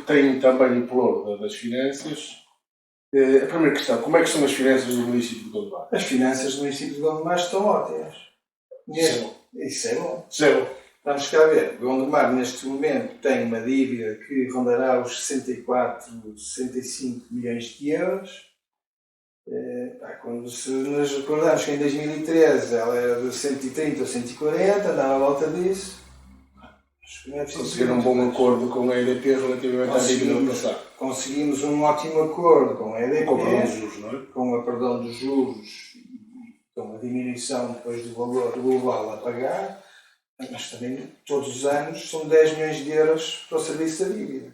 tem também o plano das finanças. A primeira questão, como é que são as finanças do município de Gondomar? As finanças do município de Gondomar estão ótimas. Isso é bom. Isso é bom. Vamos cá ver. Gondomar, neste momento, tem uma dívida que rondará os 64, 65 milhões de euros. Quando nos recordamos que em 2013 ela era de 130 ou 140, andava à volta disso. Conseguiram um bom acordo com a EDP relativamente à dívida do passado. Conseguimos um ótimo acordo com a EDP. Com o perdão dos juros, não é? Com o perdão dos juros, com a diminuição depois do valor global a pagar. Mas também, todos os anos, são 10 milhões de euros para o serviço da dívida.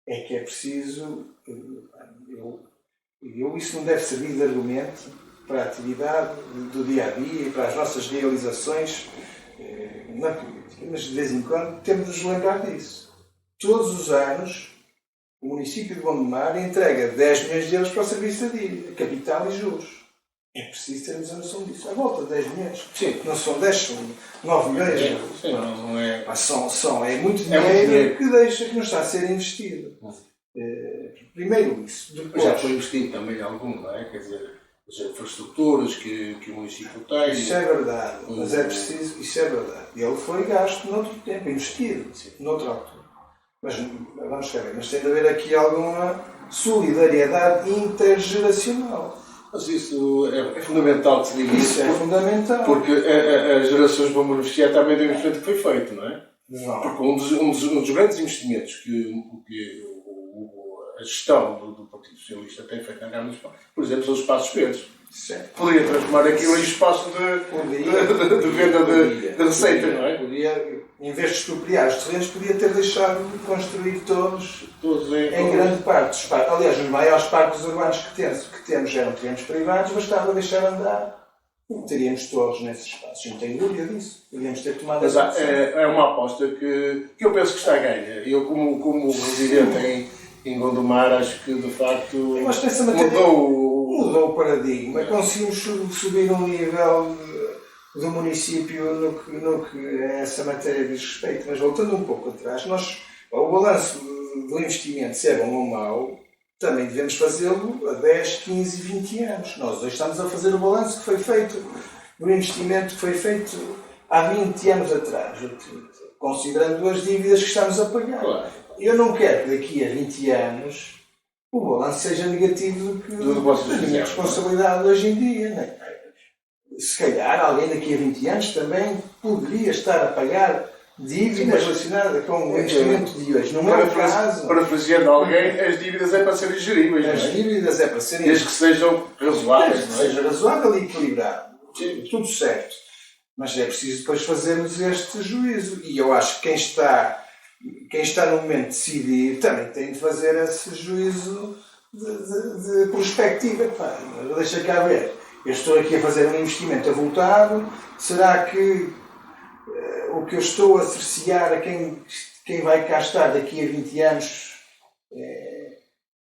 É que é preciso... isso não deve servir de argumento para a atividade do dia-a-dia e para as nossas realizações na política. Mas, de vez em quando, temos de nos lembrar disso. Todos os anos, o município de Gondomar entrega 10 milhões de euros para o serviço da dívida, capital e juros. É preciso termos a noção disso. À volta de 10 milhões. Sim. Não são 10, são 9 milhões. Sim, não é... É muito dinheiro que não está a ser investido. Primeiro isso. Depois, já foi investido também algum, não é? Quer dizer, as infraestruturas que o município tem... Isso é verdade, mas é preciso... Isso é verdade. Ele foi gasto noutro tempo, investido, noutra altura. Mas vamos ver, mas tem de haver aqui alguma solidariedade intergeracional. Mas isso é fundamental que se diga isso. Isso é fundamental. Porque as gerações vão beneficiar também do investimento que foi feito, não é? Não. Porque um dos grandes investimentos que a gestão do Partido Socialista tem feito na Câmara Municipal, por exemplo, são os espaços verdes. Certo. Poderia transformar aquilo em espaço de venda de receita, não é? Em vez de expropriar os terrenos, podia ter deixado de construir todos em grande parte. Aliás, os maiores parques urbanos que temos eram terrenos privados, bastava deixar andar. Teríamos torres nesses espaços, não tenho dúvida disso. Podíamos ter tomado essa decisão. É uma aposta que eu penso que está a ganha. Eu, como residente em Gondomar, acho que de facto mudou o paradigma. Conseguimos subir um nível do município no que a essa matéria diz respeito. Mas voltando um pouco atrás, o balanço do investimento, se é bom ou mau, também devemos fazê-lo a 10, 15, 20 anos. Nós hoje estamos a fazer o balanço que foi feito, do investimento que foi feito há 20 anos atrás, considerando as dívidas que estamos a pagar. Claro. Eu não quero que daqui a 20 anos o balanço seja negativo do que a minha responsabilidade hoje em dia. Não é? Se calhar alguém daqui a 20 anos também poderia estar a pagar dívidas relacionadas com o investimento de hoje. Não é o caso. Parafraseando alguém, as dívidas é para serem geríveis. As dívidas é para serem... Desde que sejam razoáveis. Desde que seja razoável e equilibrado. Tudo certo. Mas é preciso depois fazermos este juízo. E eu acho que quem está no momento de decidir também tem de fazer esse juízo de perspectiva. Deixa cá ver. Eu estou aqui a fazer um investimento avultado. Será que o que eu estou a cercear a quem vai cá estar daqui a 20 anos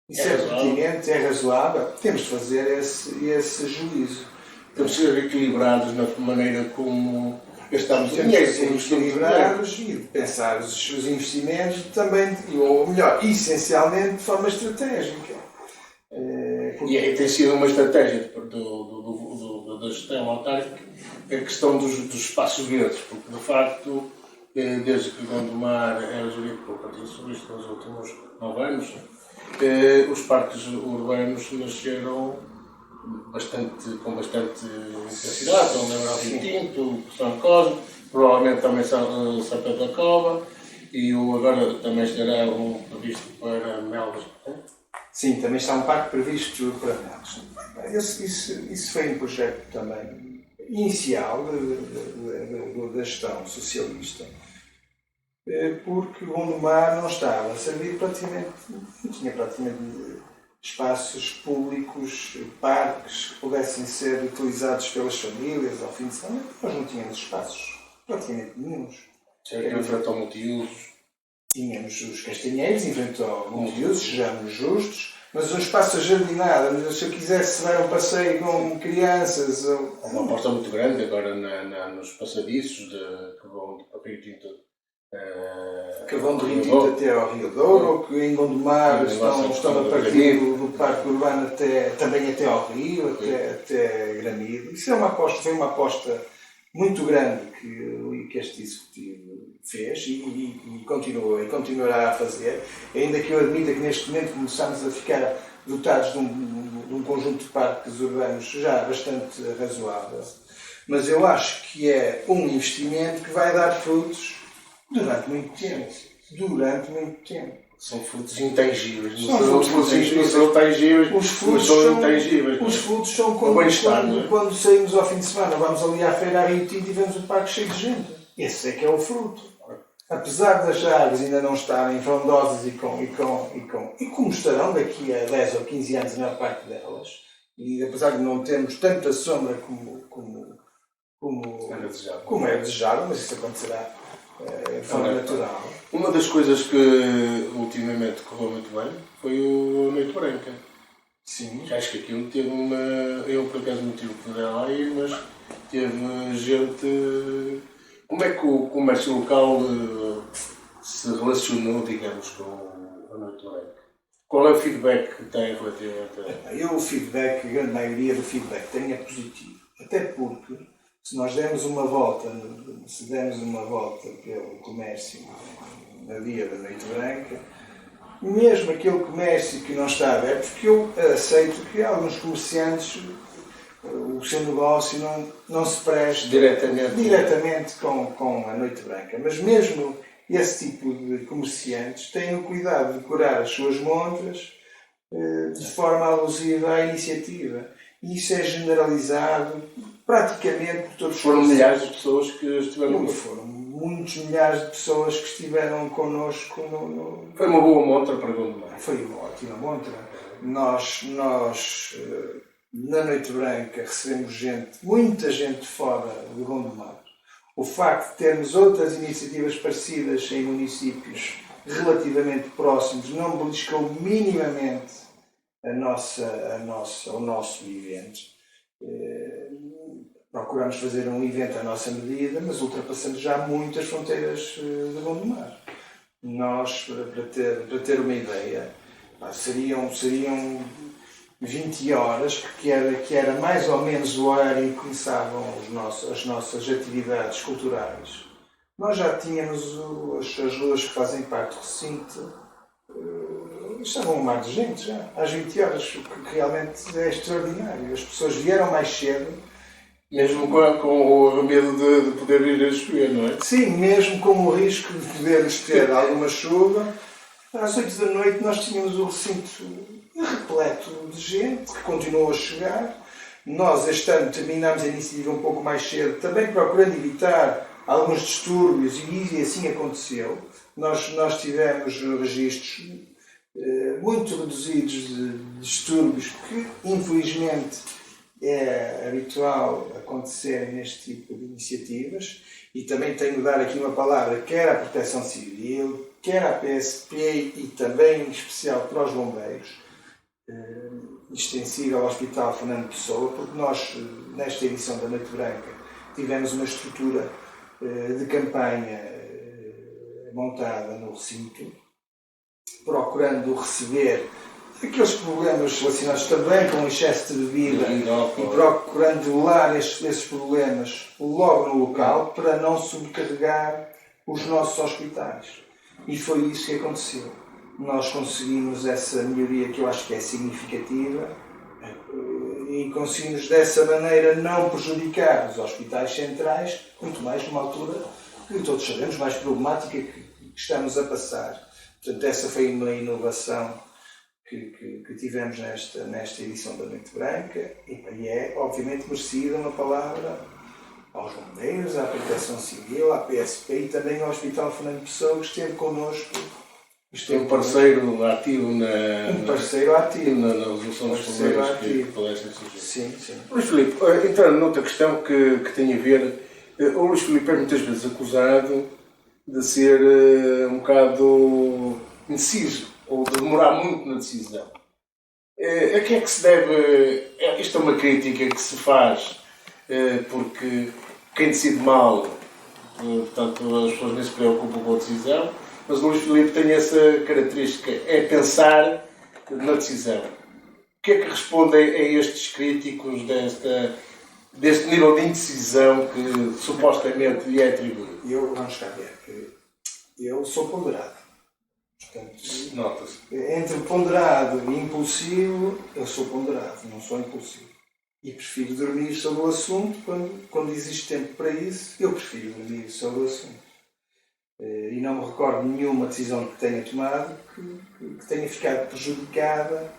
isso é pertinente, é razoável? Temos de fazer esse juízo. Temos de ser equilibrados na maneira como gastamos dinheiro. Temos de ser equilibrados e de pensar os investimentos também, ou melhor, essencialmente de forma estratégica. E aí tem sido uma estratégia da gestão autárquica a questão dos espaços verdes, porque de facto, desde que Gondomar é gerido pelo Partido Socialista nos últimos 9 anos, os parques urbanos nasceram com bastante intensidade, onde era o Tinto, São Cosme, provavelmente também São Pedro da Cova, e agora também estará previsto para Melgas. Sim, também está um parque previsto para Melgas. Isso foi um projeto também inicial da gestão socialista, porque Gondomar não estava a servir não tinha praticamente espaços públicos, parques que pudessem ser utilizados pelas famílias ao fim de semana. Nós não tínhamos espaços praticamente nenhuns. Em frente ao multiusos. Tínhamos os castanheiros, em frente ao multiusos, sejamos justos, mas um espaço ajardinado, mas se eu quisesse dar um passeio com crianças... Uma porta muito grande agora nos passadiços que vão para Rio Tinto Que vão de Rintito até ao Rio Douro, ou que em Gondomar estão a partir do Parque Urbano também até ao Rio, até Gramido. Isso foi uma aposta muito grande que este Executivo fez e continuará a fazer, ainda que eu admita que neste momento começamos a ficar dotados de um conjunto de parques urbanos já bastante razoável. Mas eu acho que é um investimento que vai dar frutos durante muito tempo. São frutos intangíveis. São frutos intangíveis. Os frutos são quando saímos ao fim de semana, vamos ali à feira a Rio Tinto e vemos o parque cheio de gente. Esse é que é o fruto. Apesar das áreas ainda não estarem frondosas e como estarão daqui a 10 ou 15 anos a maior parte delas, e apesar de não termos tanta sombra como é desejável, mas isso acontecerá de forma natural. Uma das coisas que ultimamente correu muito bem foi a Noite Branca. Sim. Acho que aquilo teve uma... Eu por acaso não tive poder lá ir, mas teve gente... Como é que o comércio local se relacionou, digamos, com a Noite Branca? Qual é o feedback que tem relativamente a... A grande maioria do feedback que tenho é positivo. Até porque, se nós dermos uma volta pelo comércio na dia da Noite Branca, mesmo aquele comércio que não está aberto, porque eu aceito que alguns comerciantes, o seu negócio não se preste diretamente com a Noite Branca, mas mesmo esse tipo de comerciantes têm o cuidado de decorar as suas montras de forma alusiva à iniciativa. E isso é generalizado praticamente por todos os Foram milhares de pessoas que estiveram... Foram muitos milhares de pessoas que estiveram connosco Foi uma boa montra para Gondomar. Foi uma ótima montra. Nós na Noite Branca recebemos muita gente fora de Gondomar. O facto de termos outras iniciativas parecidas em municípios relativamente próximos não beliscou minimamente o nosso evento. Procuramos fazer um evento à nossa medida, mas ultrapassamos já muitas fronteiras de Gondomar. Nós, para ter uma ideia, seriam 20 horas, que era mais ou menos o horário em que começavam as nossas atividades culturais. Nós já tínhamos as ruas que fazem parte do recinto, estavam um mar de gente já, às 20 horas, o que realmente é extraordinário. As pessoas vieram mais cedo. Mesmo com o medo de poder vir a chover, não é? Sim, mesmo com o risco de podermos ter alguma chuva. Às 8 da noite nós tínhamos o recinto repleto de gente que continuou a chegar. Nós este ano terminámos a iniciativa um pouco mais cedo, também procurando evitar alguns distúrbios, e assim aconteceu. Nós tivemos registros muito reduzidos de distúrbios, que infelizmente é habitual acontecer neste tipo de iniciativas, e também tenho de dar aqui uma palavra quer à Proteção Civil, quer à PSP e também em especial para os bombeiros, extensível ao Hospital Fernando Pessoa, porque nós, nesta edição da Noite Branca, tivemos uma estrutura de campanha montada no recinto, procurando receber aqueles problemas relacionados também com o excesso de bebida e procurando debelar esses problemas logo no local para não sobrecarregar os nossos hospitais. E foi isso que aconteceu. Nós conseguimos essa melhoria que eu acho que é significativa e conseguimos dessa maneira não prejudicar os hospitais centrais, muito mais numa altura que todos sabemos mais problemática que estamos a passar. Portanto, essa foi uma inovação que tivemos nesta edição da Noite Branca, e é obviamente merecida uma palavra aos bombeiros, à Proteção Civil, à PSP e também ao Hospital Fernando Pessoa, que esteve connosco. Um parceiro ativo na resolução dos problemas que pudessem surgir. Sim, sim. Luís Filipe, entrando noutra questão que tem a ver, o Luís Filipe é muitas vezes acusado de ser um bocado indeciso, ou de demorar muito na decisão. A que é que se deve... Isto é uma crítica que se faz porque quem decide mal portanto as pessoas nem se preocupam com a decisão, mas o Luís Filipe tem essa característica, é pensar na decisão. O que é que respondem a estes críticos deste nível de indecisão que supostamente lhe é atribuído? Vamos cá ver, eu sou ponderado. Portanto, nota-se. Entre ponderado e impulsivo, eu sou ponderado, não sou impulsivo. E prefiro dormir sobre o assunto quando existe tempo para isso, eu prefiro dormir sobre o assunto. E não me recordo nenhuma decisão que tenha tomado que tenha ficado prejudicada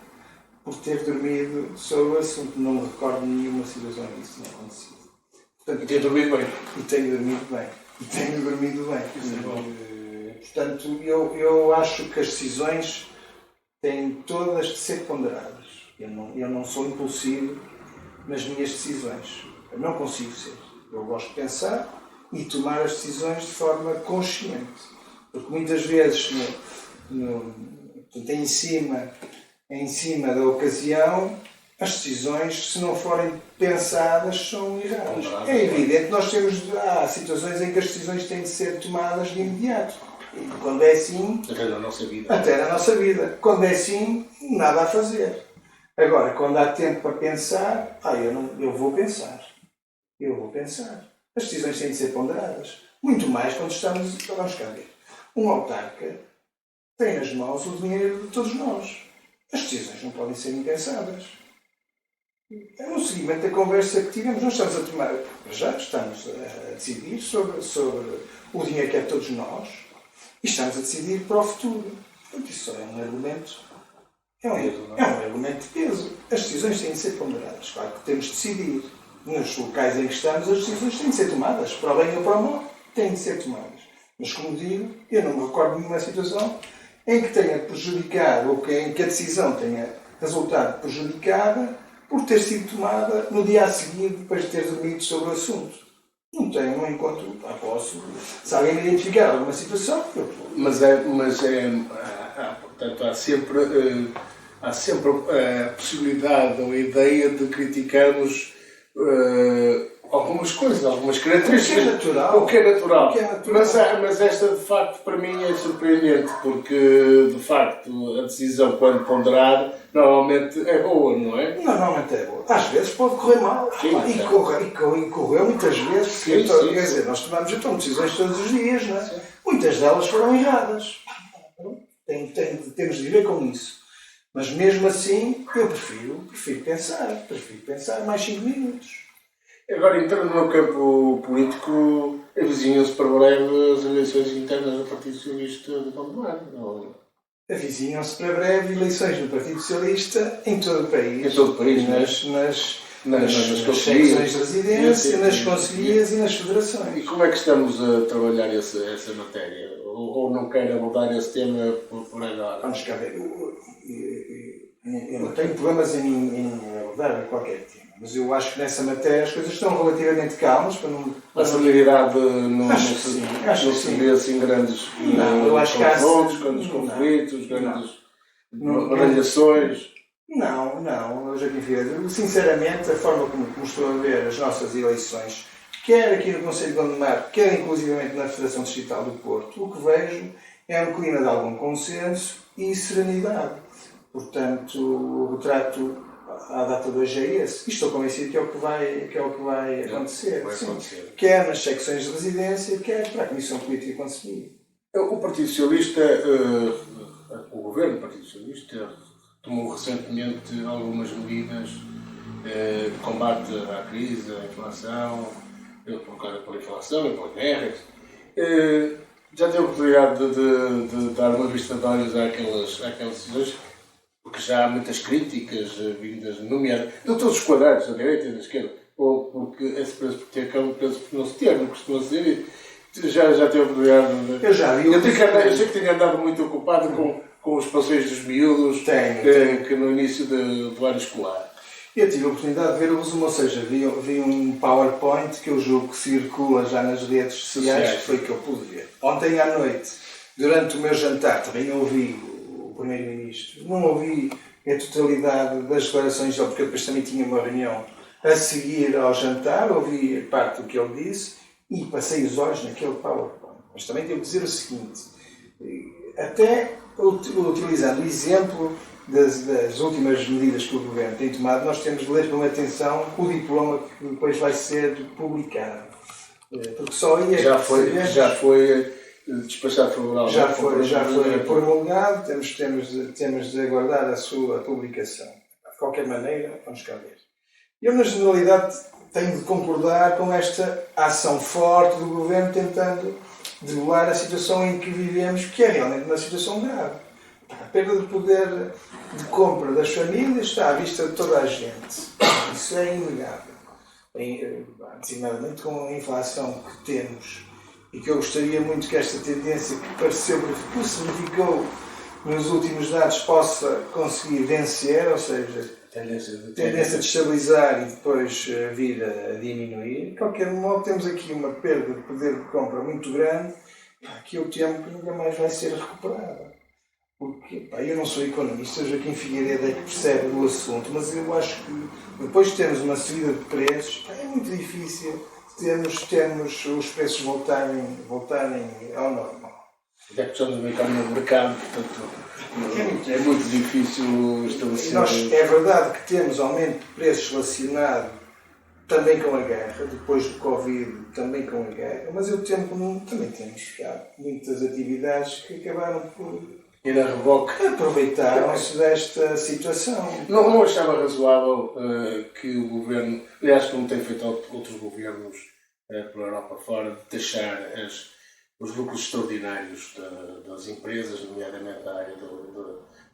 por ter dormido sobre o assunto. Não me recordo nenhuma situação em que isso tenha acontecido. Portanto, e tenho dormido bem. E tenho dormido bem. E tenho dormido bem. Portanto, eu acho que as decisões têm todas de ser ponderadas. Eu não sou impulsivo nas minhas decisões. Eu não consigo ser. Eu gosto de pensar e tomar as decisões de forma consciente. Porque muitas vezes, em cima da ocasião, as decisões, se não forem pensadas, são erradas. É evidente que nós há situações em que as decisões têm de ser tomadas de imediato. E quando é assim... Até na nossa vida. Até na nossa vida. Quando é assim, nada a fazer. Agora, quando há tempo para pensar, eu vou pensar. Eu vou pensar. As decisões têm de ser ponderadas. Muito mais quando estamos... Vamos cá ver. Um autarca tem nas mãos o dinheiro de todos nós. As decisões não podem ser impensadas. É no seguimento da conversa que tivemos. Nós estamos a tomar... Já estamos a decidir sobre o dinheiro que é de todos nós e estamos a decidir para o futuro. Portanto, isso é um argumento... É um argumento de peso. As decisões têm de ser ponderadas. Claro que temos de decidir. Nos locais em que estamos, as decisões têm de ser tomadas. Para o bem ou para o mal, têm de ser tomadas. Mas, como digo, eu não me recordo de nenhuma situação em que tenha prejudicado ou em que a decisão tenha resultado prejudicada por ter sido tomada no dia a seguir, depois de ter dormido sobre o assunto. Não tenho, não encontro, se alguém me identificar alguma situação, eu portanto, há sempre a possibilidade ou a ideia de criticarmos algumas coisas, algumas características. O que é natural. Mas esta, de facto, para mim é surpreendente, porque, de facto, a decisão, quando ponderada, normalmente é boa, não é? Normalmente é boa. Às vezes pode correr mal. Sim, e correu muitas vezes. Sim. Quer dizer, nós tomamos decisões todos os dias, não é? Sim. Muitas delas foram erradas. Temos de viver com isso. Mas mesmo assim, eu prefiro pensar mais 5 minutos. Agora, entrando no campo político, avizinham-se para breve as eleições internas do Partido Socialista de Gondomar, não? Avizinham-se para breve eleições do Partido Socialista em todo o país. Em todo o país, nas secções de residência, nas concelhias e nas federações. E como é que estamos a trabalhar essa matéria? Ou não quero abordar esse tema por agora? Vamos cá ver. Eu não tenho problemas em abordar qualquer tema, mas eu acho que nessa matéria as coisas estão relativamente calmas para não... A familiaridade não se vê assim grandes conflitos, grandes baralhações. Não, Joaquim Figueiredo. Sinceramente, a forma como estou a ver as nossas eleições, quer aqui no Conselho de Gondomar, quer inclusivamente na Federação Distrital do Porto, o que vejo é um clima de algum consenso e serenidade. Portanto, o retrato à data de hoje é esse. E estou convencido que é o que vai acontecer. Quer nas secções de residência, quer para a Comissão Política Conselhia. O Partido Socialista, o Governo do Partido Socialista, tomou recentemente algumas medidas de combate à crise, à inflação, pela inflação e pelas guerras. Já teve a oportunidade de dar uma vista de olhos àquelas decisões, porque já há muitas críticas vindas, nomeadas, de todos os quadrados, da direita e da esquerda, ou porque esse preço por ter cão, preço por não se ter, não costuma dizer. Já teve a oportunidade de... Eu já vi. Eu sei que tenho andado muito ocupado com os passeios dos miúdos, que no início do ano escolar. Eu tive a oportunidade de ver o resumo, ou seja, vi um PowerPoint que eu julgo que circula já nas redes sociais, que foi o que eu pude ver. Ontem à noite, durante o meu jantar, também ouvi o Primeiro-Ministro. Não ouvi a totalidade das declarações dele, porque eu depois também tinha uma reunião a seguir ao jantar, ouvi parte do que ele disse, e passei os olhos naquele PowerPoint. Mas também devo dizer o seguinte, até utilizando o exemplo das últimas medidas que o Governo tem tomado, nós temos de ler com atenção o diploma que depois vai ser publicado. Porque só aí é já foi despachado favorável. Já foi promulgado, temos de aguardar a sua publicação. De qualquer maneira, vamos cá ver. Eu, na generalidade, tenho de concordar com esta ação forte do Governo tentando debelar a situação em que vivemos, que é realmente uma situação grave. A perda de poder de compra das famílias está à vista de toda a gente. Isso é inegável. Designadamente com a inflação que temos, e que eu gostaria muito que esta tendência que se verificou nos últimos dados possa conseguir vencer, ou seja, tendência de estabilizar e depois vir a diminuir. De qualquer modo, temos aqui uma perda de poder de compra muito grande, que eu temo que nunca mais vai ser recuperada. Porque, eu não sou economista, o Joaquim Figueiredo é que percebe do assunto, mas eu acho que depois de termos uma subida de preços, é muito difícil termos os preços voltarem ao normal. É questão de economia no mercado, portanto, é muito difícil estabelecer. É verdade que temos aumento de preços relacionado também com a guerra, depois do Covid, também com a guerra, mas eu temo que também temos muitas atividades que acabaram por ir a reboque. Aproveitaram-se desta situação. Não achava razoável que o Governo, aliás, como tem feito outros governos pela Europa fora, de taxar os lucros extraordinários das empresas, nomeadamente da área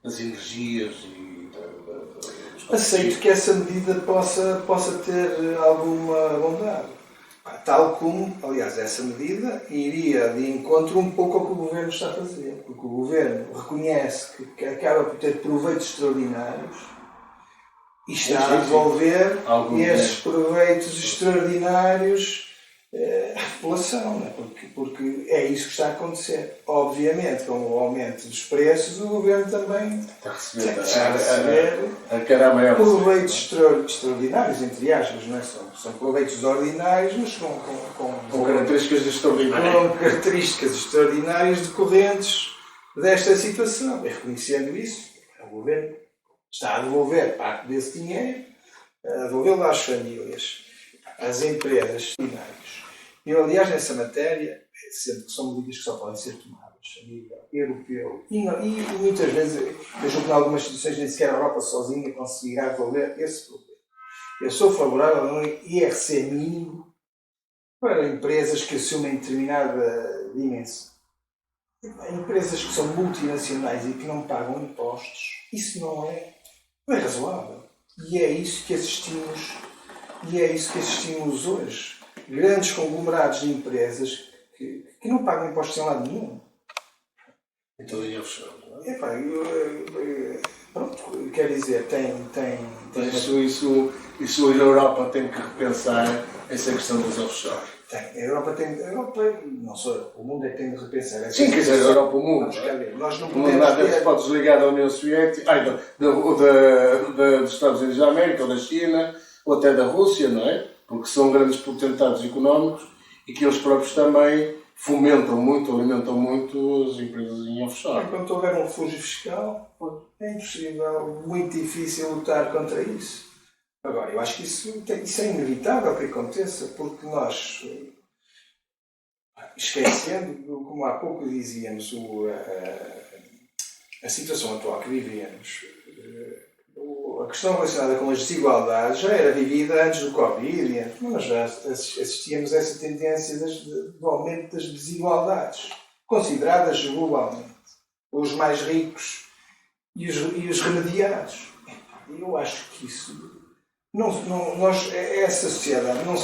das energias e Aceito que essa medida possa ter alguma bondade. Tal como, aliás, essa medida iria de encontro um pouco ao que o Governo está a fazer. Porque o Governo reconhece que acaba por ter proveitos extraordinários e está a devolver esses proveitos extraordinários à população, não é? Porque é isso que está a acontecer. Obviamente, com o aumento dos preços, o Governo também está a receber proveitos extraordinários, entre aspas, não é? São proveitos ordinários, mas com características extraordinárias. Com características extraordinárias decorrentes desta situação. E reconhecendo isso, o Governo está a devolver parte desse dinheiro, a devolvê-lo às famílias, às empresas extraordinárias. Eu, aliás, nessa matéria, sendo que são medidas que só podem ser tomadas a nível europeu e muitas vezes, eu julgo que em algumas situações nem sequer a Europa sozinha conseguirá resolver esse problema. Eu sou favorável a um IRC mínimo para empresas que assumem determinada dimensão. Empresas que são multinacionais e que não pagam impostos, isso não é razoável. E é isso que assistimos hoje. Grandes conglomerados de empresas que não pagam impostos em lado nenhum. Então ia fechar, não é? Pronto, quer dizer, tem isso a Europa tem que repensar essa questão dos offshore. A Europa, não só o mundo é que tem de repensar. Sim, quer dizer, a Europa, o mundo. Nós não podemos nada se pode desligar da União Soviética, dos Estados Unidos da América, ou da China, ou até da Rússia, não é? Porque são grandes potentados económicos e que eles próprios também fomentam muito, alimentam muito as empresas em offshore. Enquanto houver um refúgio fiscal, é impossível, muito difícil lutar contra isso. Agora, eu acho que isso é inevitável que aconteça, porque nós, esquecendo, como há pouco dizíamos, a situação atual que vivemos, a questão relacionada com as desigualdades já era vivida antes do Covid, mas já assistíamos a essa tendência do aumento das desigualdades, consideradas globalmente, os mais ricos e os remediados. Eu acho que isso essa sociedade não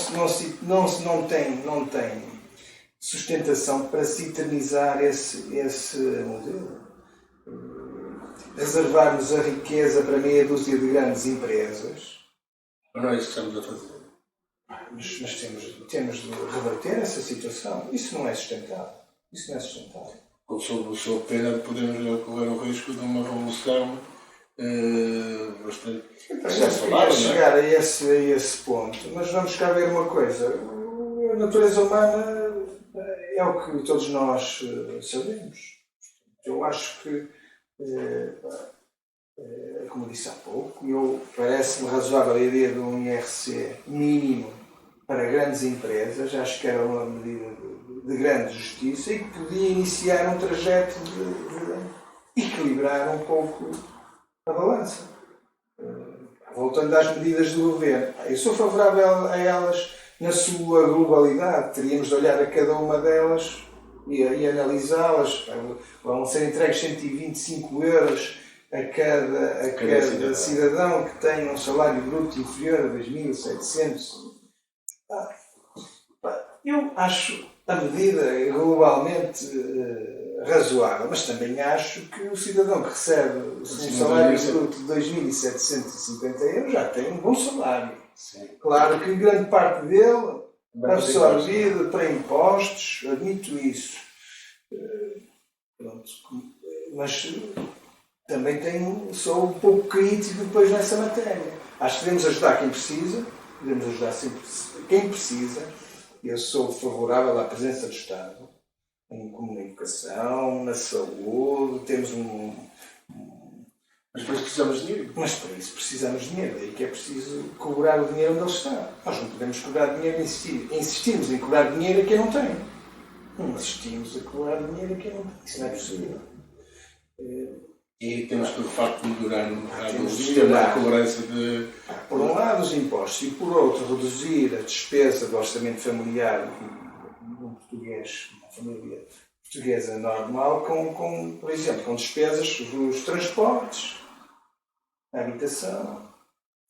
tem sustentação para se eternizar esse modelo. Reservarmos a riqueza para meia dúzia de grandes empresas. Mas não é isso que estamos a fazer. Mas temos de reverter essa situação. Isso não é sustentável. Sob pena, podemos correr o risco de uma revolução bastante saudável. Chegar a esse ponto, mas vamos cá ver uma coisa. a natureza humana é o que todos nós sabemos. Eu acho que, como disse há pouco, parece-me razoável a ideia de um IRC mínimo para grandes empresas. Acho que era uma medida de grande justiça e que podia iniciar um trajeto de equilibrar um pouco a balança. Voltando às medidas do governo, eu sou favorável a elas na sua globalidade. Teríamos de olhar a cada uma delas e analisá-las. Vão ser entregues 125 euros a cada cidadão que tenha um salário bruto inferior a 2.700. Eu acho a medida globalmente razoável, mas também acho que o cidadão que recebe um salário bruto de 2.750 euros já tem um bom salário. Sim. Claro que grande parte dele absorvido para impostos, admito isso. Pronto. Mas também sou um pouco crítico depois nessa matéria. Acho que devemos ajudar quem precisa, devemos ajudar sempre quem precisa. Eu sou favorável à presença do Estado em comunicação, na saúde, temos Mas para isso precisamos de dinheiro. Mas para isso precisamos de dinheiro, daí que é preciso cobrar o dinheiro onde ele está. Nós não podemos cobrar dinheiro e insistimos em cobrar dinheiro a quem não tem. Não insistimos a cobrar dinheiro a quem não tem. Isso não é possível. E temos que, de facto, melhorar no mercado o sistema de cobrança de... Por um lado, os impostos e, por outro, reduzir a despesa do orçamento familiar de um português, uma família portuguesa normal, por exemplo, com despesas dos transportes, a habitação,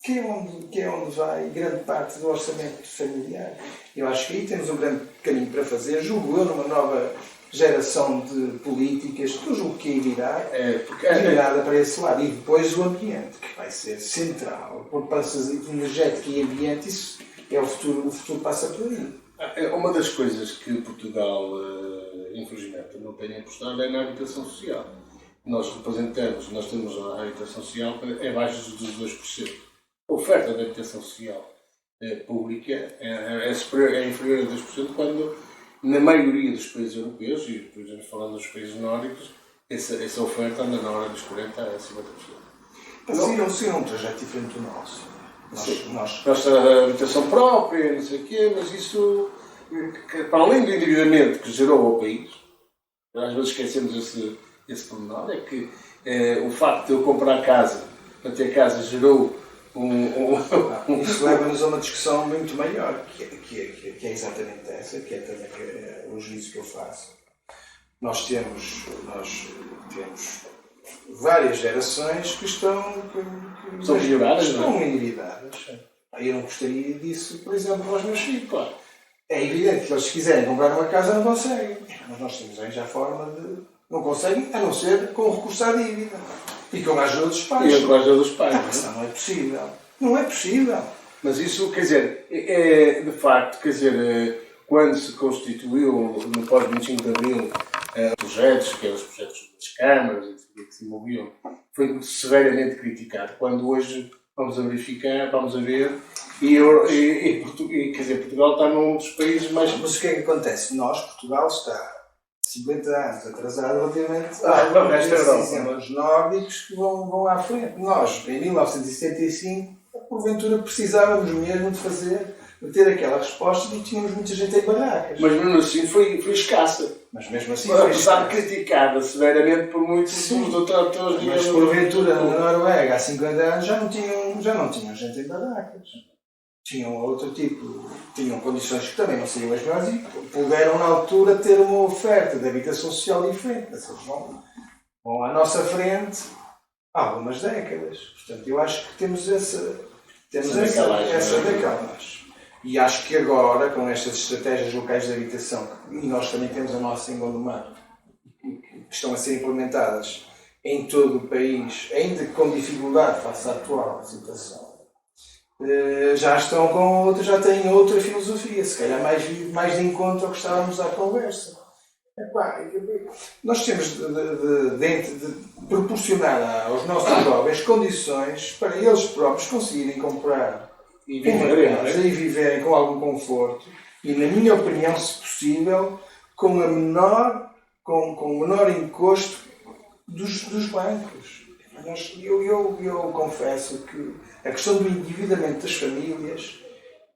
que é onde vai grande parte do orçamento familiar. Eu acho que aí temos um grande caminho para fazer, julgo eu, numa nova geração de políticas, que eu julgo que aí virá, virada para esse lado. E depois o ambiente, que vai ser central. Por passas energética e ambiente, isso é o futuro passa por aí. Uma das coisas que Portugal, infelizmente, não tem apostado é na habitação social. Nós temos a habitação social abaixo dos 2%. A oferta de habitação social pública é inferior a 2% quando, na maioria dos países europeus, e por exemplo falando dos países nórdicos, essa oferta anda na hora dos 40% a 50%. Se um trajeto diferente do nosso. Nós temos a habitação própria, não sei o quê, mas isso, para além do endividamento que gerou ao país, às vezes esquecemos esse pormenor, é que o facto de eu comprar casa, para ter casa, gerou Isso leva-nos a uma discussão muito maior, que é exatamente essa, que é também o juízo que eu faço. Nós temos várias gerações que estão endividadas. Eu não gostaria disso, por exemplo, aos meus filhos. Claro. É evidente que eles, se quiserem comprar uma casa, não conseguem. Mas nós temos aí já a forma de... Não conseguem, a não ser com recurso à dívida. E com a ajuda dos pais. E com a ajuda dos pais. Isso não é possível. Não é possível. Mas isso, quer dizer, de facto, quer dizer, quando se constituiu, no pós-25 de Abril, projetos, que eram os projetos das câmaras, que se moviam, foi severamente criticado. Quando hoje vamos a verificar, vamos a ver, quer dizer, Portugal está num dos países mais... Mas o que é que acontece? Portugal está 50 anos atrasado relativamente aos exemplos nórdicos que vão à frente. Nós, em 1975, porventura precisávamos mesmo de ter aquela resposta e tínhamos muita gente em barracas. Mas mesmo assim foi escassa. Mas mesmo assim foi escassa. Criticada severamente por muitos dos doutores. Mas porventura na Noruega há 50 anos já não tinham gente em barracas. Tinham outro tipo, tinham condições que também não seriam as melhores e puderam na altura ter uma oferta de habitação social diferente. Mas eles vão à nossa frente há algumas décadas. Portanto, eu acho que temos essa decalagem. E acho que agora, com estas estratégias locais de habitação, e nós também temos a nossa em Gondomar, que estão a ser implementadas em todo o país, ainda com dificuldade face à atual situação, já têm outra filosofia, se calhar mais de encontro ao que estávamos à conversa. Nós temos de proporcionar aos nossos jovens condições para eles próprios conseguirem comprar e viverem com algum conforto E, na minha opinião, se possível, com o menor encosto dos bancos. Eu confesso que a questão do endividamento das famílias,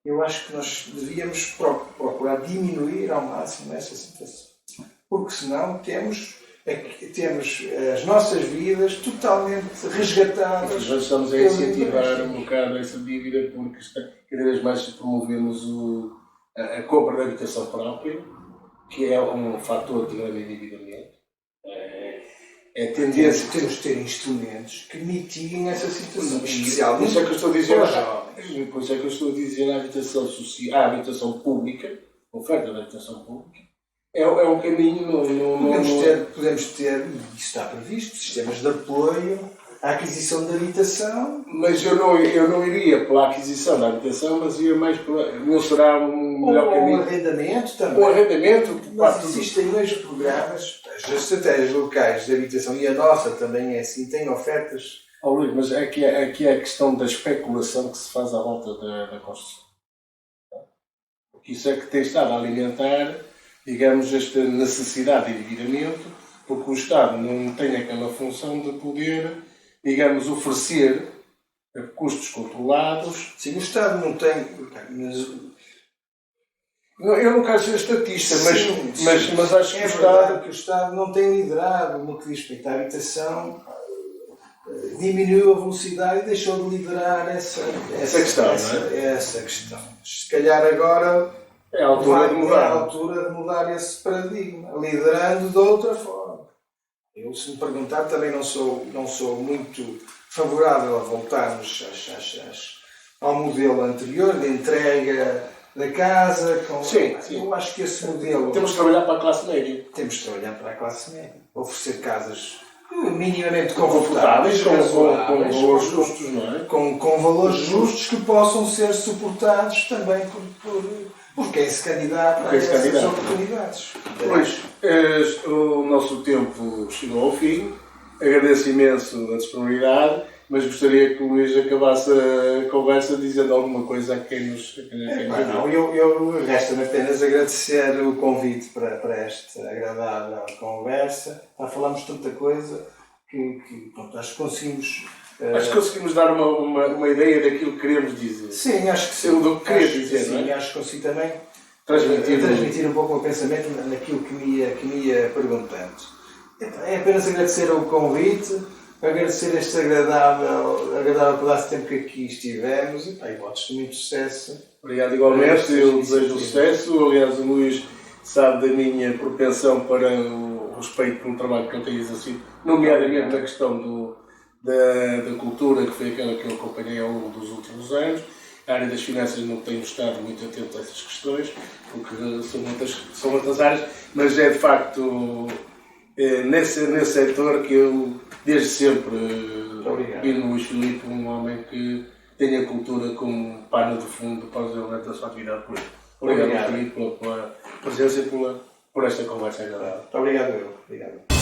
eu acho que nós devíamos procurar diminuir ao máximo essa situação. Porque senão temos as nossas vidas totalmente resgatadas. Nós estamos a incentivar um bocado essa dívida porque cada vez mais promovemos a compra da habitação própria, que é um fator de grande endividamento. Temos de ter instrumentos que mitiguem essa situação. Especialmente por isso é que eu estou a dizer, para os jovens. por isso é que eu estou a dizer a habitação pública, a oferta da habitação pública, é um caminho. Podemos ter, e isso está previsto, sistemas de apoio à aquisição de habitação. Mas eu não iria pela aquisição da habitação, mas ia mais pela. Não será um melhor caminho. Ou arrendamento também. O arrendamento. Mas existem hoje programas, as estratégias locais de habitação, e a nossa também é assim, tem ofertas. Oh, Luís, mas aqui é a questão da especulação que se faz à volta da construção. Porque isso é que tem estado a alimentar, digamos, esta necessidade de endividamento, porque o Estado não tem aquela função de poder, digamos, oferecer a custos controlados. Sim, o Estado não tem. Mas... Eu não quero ser estatista, mas acho que o Estado não tem liderado no que diz respeito à habitação, diminuiu a velocidade e deixou de liderar essa questão. Não é? Essa questão. Se calhar agora é a altura de mudar. É a altura de mudar esse paradigma, liderando de outra forma. Eu, se me perguntar, também não sou muito favorável a voltarmos ao modelo anterior de entrega da casa. Sim. Eu acho que esse modelo... Temos de trabalhar para a classe média. Temos de trabalhar para a classe média. Oferecer casas minimamente confortáveis, com valores justos, não é? Com valores justos que possam ser suportados também por quem se candidata a essas oportunidades. Pois, o nosso tempo chegou ao fim. Agradeço imenso a disponibilidade, mas gostaria que o Luís acabasse a conversa dizendo alguma coisa a quem nos eu resta-me apenas agradecer o convite para esta agradável conversa. Já falámos tanta coisa que pronto, acho que conseguimos... Acho que conseguimos dar uma ideia daquilo que queremos dizer. Sim, acho que sim. Do que queria dizer, sim, não é? Acho que consigo também transmitir um pouco o pensamento naquilo que me ia perguntando. É apenas agradecer o convite, agradecer este agradável pedaço de tempo que aqui estivemos e votos de muito sucesso. Obrigado igualmente, eu desejo sucesso. Aliás, o Luís sabe da minha propensão para o respeito pelo trabalho que eu tenho exercido, nomeadamente na questão da cultura, que foi aquela que eu acompanhei ao longo dos últimos anos. A área das finanças não tenho estado muito atento a essas questões, porque são muitas áreas, mas é de facto nesse setor que eu, desde sempre, vi no Luís Filipe um homem que tem a cultura como pano de fundo para o desenvolvimento da sua atividade política. Obrigado, Filipe, pela presença e por esta conversa agradável. Obrigado.